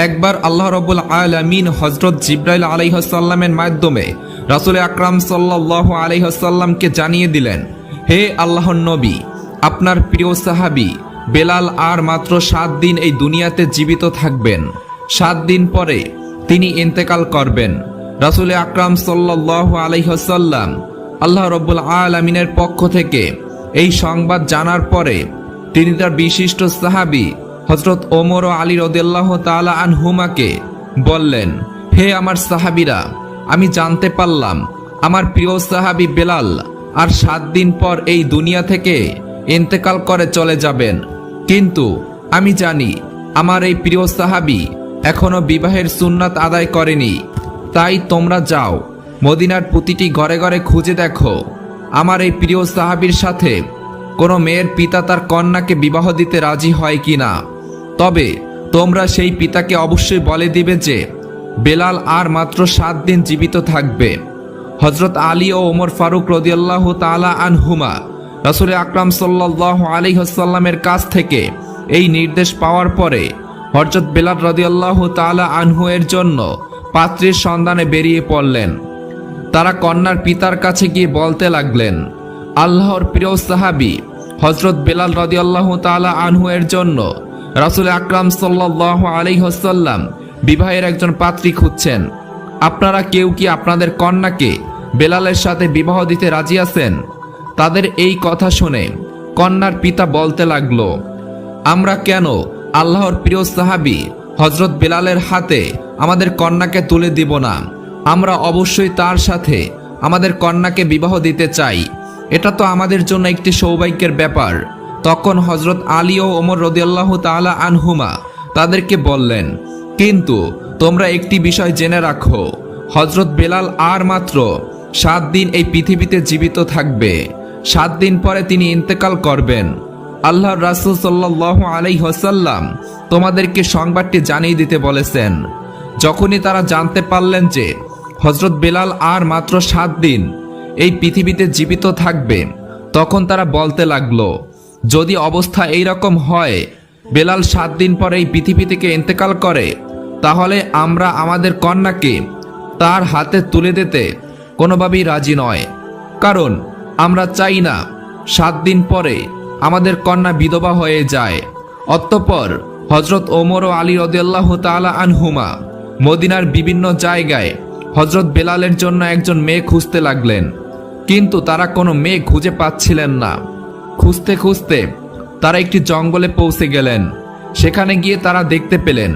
একবার আল্লাহ রাব্বুল আলামিন হযরত জিবরাইল আলাইহিস সালামের মাধ্যমে রাসূল আকরাম সাল্লাল্লাহু আলাইহি ওয়াসাল্লামকে জানিয়ে দিলেন, হে আল্লাহর নবী, আপনার প্রিয় সাহাবী বেলাল আর মাত্র 7 দিন এই দুনিয়াতে জীবিত থাকবেন। 7 দিন পরে তিনি ইন্তেকাল করবেন। রাসূল আকরাম সাল্লাল্লাহু আলাইহি ওয়াসাল্লাম আল্লাহ রাব্বুল আলামিনের পক্ষ থেকে এই সংবাদ জানার পরে তিনি তার বিশিষ্ট সাহাবী হযরত ওমর ও আলী রাদিয়াল্লাহু তাআলা আনহুমাকে বললেন, হে আমার সাহাবীরা, আমি জানতে পারলাম আমার প্রিয় সাহাবী বেলাল আর 7 দিন পর এই দুনিয়া থেকে ইন্তেকাল করে চলে যাবেন। কিন্তু আমি জানি আমার এই প্রিয় সাহাবী এখনো বিবাহের সুন্নাত আদায় করেনি। তাই তোমরা যাও, মদিনার প্রতিটি ঘরে ঘরে খুঁজে দেখো আমার এই প্রিয় সাহাবীর সাথে কোনো মেয়ের পিতা তার কন্যাকে বিবাহ দিতে রাজি হয় কিনা। তবে তোমরা সেই পিতাকে অবশ্যই বলে দিবে যে বেলাল আর মাত্র 7 দিন জীবিত থাকবে। হযরত আলী ও ওমর ফারুক রাদিয়াল্লাহু তাআলা আনহুমা রাসূল আকরাম সাল্লাল্লাহু আলাইহি ওয়াসাল্লামের কাছ থেকে এই নির্দেশ পাওয়ার পরে হযরত বেলাল রাদিয়াল্লাহু তাআলা আনহু এর জন্য পাত্রীর সন্ধানে বেরিয়ে পড়লেন। তারা কন্যার পিতার কাছে গিয়ে বলতে লাগলেন, আল্লাহর প্রিয় সাহাবী হযরত বেলাল রাদিয়াল্লাহু তাআলা আনহু এর জন্য রাসূল আকরাম সাল্লাল্লাহু আলাইহি ওয়াসাল্লাম বিবাহের একজন পাত্রী খুঁজছেন। আপনারা কেউ কি আপনাদের কন্যাকে বেলালের সাথে বিবাহ দিতে রাজি আছেন? তাদের এই কথা শুনে কন্যার পিতা বলতে লাগলো, আমরা কেন আল্লাহর প্রিয় সাহাবী হযরত বেলালের হাতে আমাদের কন্যাকে তুলে দিব না। আমরা অবশ্যই তার সাথে আমাদের কন্যাকে বিবাহ দিতে চাই। এটা তো আমাদের জন্য একটি সৌভাগ্যের ব্যাপার। তখন হযরত আলী ও ওমর রাদিয়াল্লাহু তাআলা আনহুমা তাদেরকে বললেন, কিন্তু তোমরা একটি বিষয় জেনে রাখো, হযরত বেলাল আর মাত্র 7 দিন এই পৃথিবীতে জীবিত থাকবে। 7 দিন পরে তিনি ইন্তেকাল করবেন। আল্লাহর রাসূল সাল্লাল্লাহু আলাইহি ওয়াসাল্লাম তোমাদেরকে সংবাদটি জানিয়ে দিতে বলেছেন। যখনই তারা জানতে পারলেন যে হযরত বেলাল আর মাত্র 7 দিন এই পৃথিবীতে জীবিত থাকবে, তখন তারা বলতে লাগলো, যদি অবস্থা এই রকম হয়, বেলাল 7 দিন পরে এই পৃথিবী থেকে ইন্তেকাল করে, তাহলে আমরা আমাদের কন্যাকে তার হাতে তুলে দিতে কোনোভাবেই রাজি নয়। কারণ আমরা চাই না 7 দিন পরে আমাদের কন্যা বিধবা হয়ে যায়। অতঃপর হযরত ওমর ও আলী রাদিয়াল্লাহু তাআলা আনহুমা মদিনার বিভিন্ন জায়গায় হযরত বেলালের জন্য একজন মেয়ে খুঁজতে লাগলেন। কিন্তু তারা কোনো মেয়ে খুঁজে পাচ্ছিলেন না। খুঁজতে খুঁজতে তারা একটি জঙ্গলে পৌঁছে গেলেন। সেখানে গিয়ে তারা দেখতে পেলেন